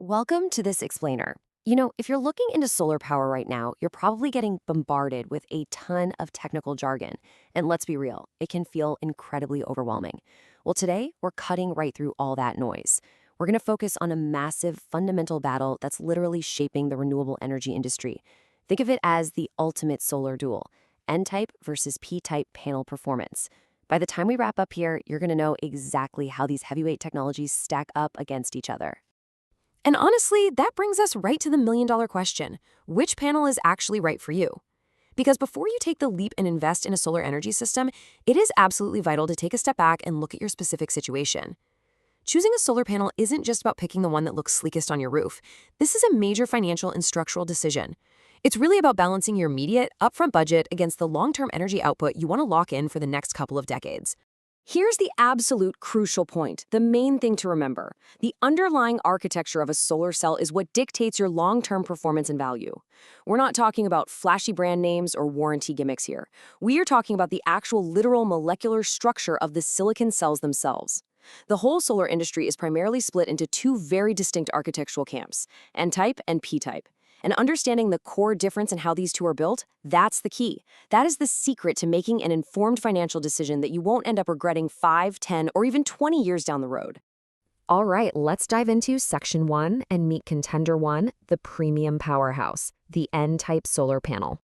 Welcome to this explainer. If you're looking into solar power right now, you're probably getting bombarded with a ton of technical jargon. And let's be real, it can feel incredibly overwhelming. Well, today, we're cutting right through all that noise. We're going to focus on a massive fundamental battle that's literally shaping the renewable energy industry. Think of it as the ultimate solar duel, N-type versus P-type panel performance. By the time we wrap up here, you're going to know exactly how these heavyweight technologies stack up against each other. And honestly, that brings us right to the million-dollar question. Which panel is actually right for you? Because before you take the leap and invest in a solar energy system, it is absolutely vital to take a step back and look at your specific situation. Choosing a solar panel isn't just about picking the one that looks sleekest on your roof. This is a major financial and structural decision. It's really about balancing your immediate, upfront budget against the long-term energy output you want to lock in for the next couple of decades. Here's the absolute crucial point, the main thing to remember. The underlying architecture of a solar cell is what dictates your long-term performance and value. We're not talking about flashy brand names or warranty gimmicks here. We are talking about the actual literal molecular structure of the silicon cells themselves. The whole solar industry is primarily split into two very distinct architectural camps, N-type and P-type. And understanding the core difference in how these two are built, that's the key. That is the secret to making an informed financial decision that you won't end up regretting 5, 10, or even 20 years down the road. All right, let's dive into Section 1 and meet Contender 1, the premium powerhouse, the N-type solar panel.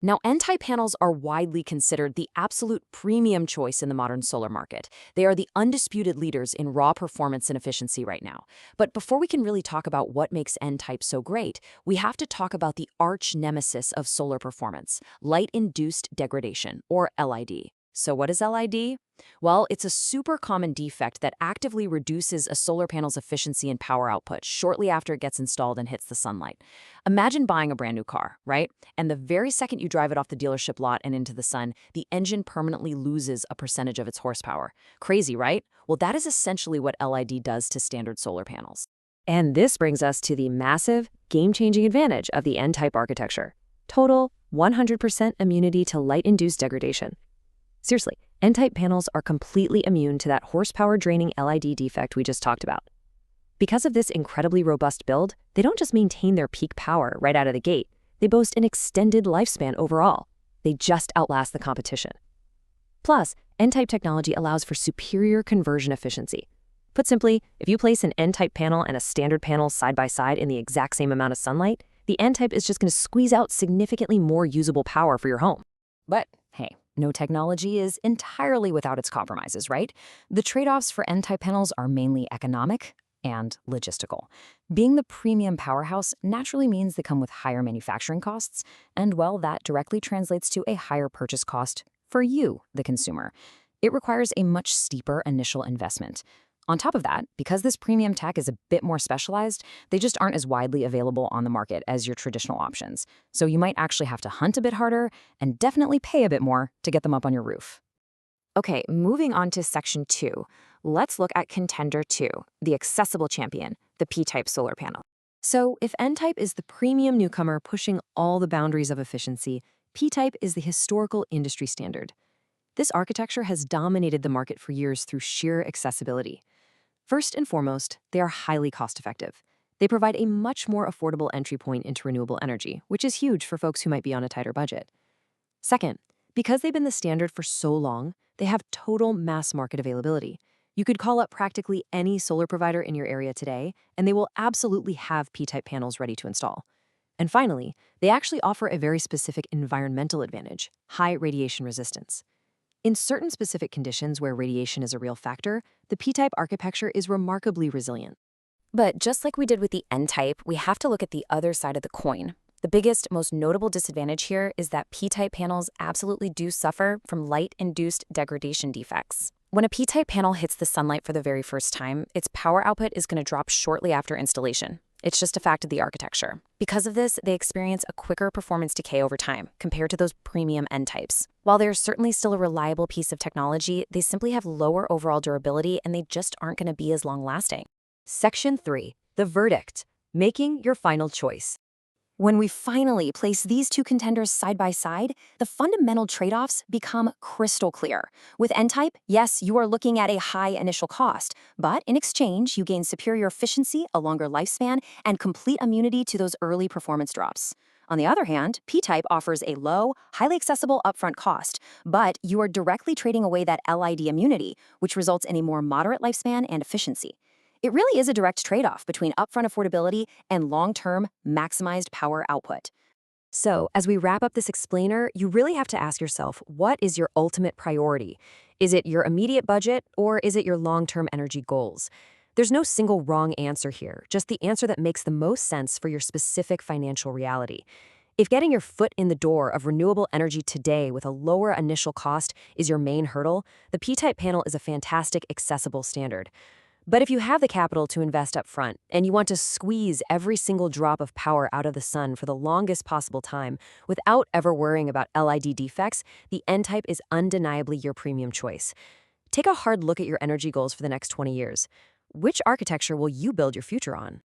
Now, N-type panels are widely considered the absolute premium choice in the modern solar market. They are the undisputed leaders in raw performance and efficiency right now. But before we can really talk about what makes N-type so great, we have to talk about the arch nemesis of solar performance, light-induced degradation, or LID. So what is LID? Well, it's a super common defect that actively reduces a solar panel's efficiency and power output shortly after it gets installed and hits the sunlight. Imagine buying a brand new car, right? And the very second you drive it off the dealership lot and into the sun, the engine permanently loses a percentage of its horsepower. Crazy, right? Well, that is essentially what LID does to standard solar panels. And this brings us to the massive, game-changing advantage of the N-type architecture. Total 100% immunity to light-induced degradation. Seriously, N-type panels are completely immune to that horsepower-draining LID defect we just talked about. Because of this incredibly robust build, they don't just maintain their peak power right out of the gate, they boast an extended lifespan overall. They just outlast the competition. Plus, N-type technology allows for superior conversion efficiency. Put simply, if you place an N-type panel and a standard panel side by side in the exact same amount of sunlight, the N-type is just going to squeeze out significantly more usable power for your home. But hey, no technology is entirely without its compromises, right? The trade-offs for N-type panels are mainly economic and logistical. Being the premium powerhouse naturally means they come with higher manufacturing costs, and well, that directly translates to a higher purchase cost for you, the consumer. It requires a much steeper initial investment. On top of that, because this premium tech is a bit more specialized, they just aren't as widely available on the market as your traditional options. So you might actually have to hunt a bit harder and definitely pay a bit more to get them up on your roof. Okay, moving on to Section 2, let's look at Contender 2, the accessible champion, the P-type solar panel. So if N-type is the premium newcomer pushing all the boundaries of efficiency, P-type is the historical industry standard. This architecture has dominated the market for years through sheer accessibility. First and foremost, they are highly cost-effective. They provide a much more affordable entry point into renewable energy, which is huge for folks who might be on a tighter budget. Second, because they've been the standard for so long, they have total mass market availability. You could call up practically any solar provider in your area today, and they will absolutely have P-type panels ready to install. And finally, they actually offer a very specific environmental advantage, high radiation resistance. In certain specific conditions where radiation is a real factor, the P-type architecture is remarkably resilient. But just like we did with the N-type, we have to look at the other side of the coin. The biggest, most notable disadvantage here is that P-type panels absolutely do suffer from light-induced degradation defects. When a P-type panel hits the sunlight for the very first time, its power output is going to drop shortly after installation. It's just a fact of the architecture. Because of this, they experience a quicker performance decay over time compared to those premium N-types. While they're certainly still a reliable piece of technology, they simply have lower overall durability and they just aren't going to be as long-lasting. Section 3, the verdict, making your final choice. When we finally place these two contenders side by side, the fundamental trade-offs become crystal clear. With N-Type, yes, you are looking at a high initial cost, but in exchange, you gain superior efficiency, a longer lifespan, and complete immunity to those early performance drops. On the other hand, P-Type offers a low, highly accessible upfront cost, but you are directly trading away that LID immunity, which results in a more moderate lifespan and efficiency. It really is a direct trade-off between upfront affordability and long-term maximized power output. So, as we wrap up this explainer, you really have to ask yourself, what is your ultimate priority? Is it your immediate budget, or is it your long-term energy goals? There's no single wrong answer here, just the answer that makes the most sense for your specific financial reality. If getting your foot in the door of renewable energy today with a lower initial cost is your main hurdle, the P-Type panel is a fantastic, accessible standard. But if you have the capital to invest up front and you want to squeeze every single drop of power out of the sun for the longest possible time without ever worrying about LID defects, the N-Type is undeniably your premium choice. Take a hard look at your energy goals for the next 20 years. Which architecture will you build your future on?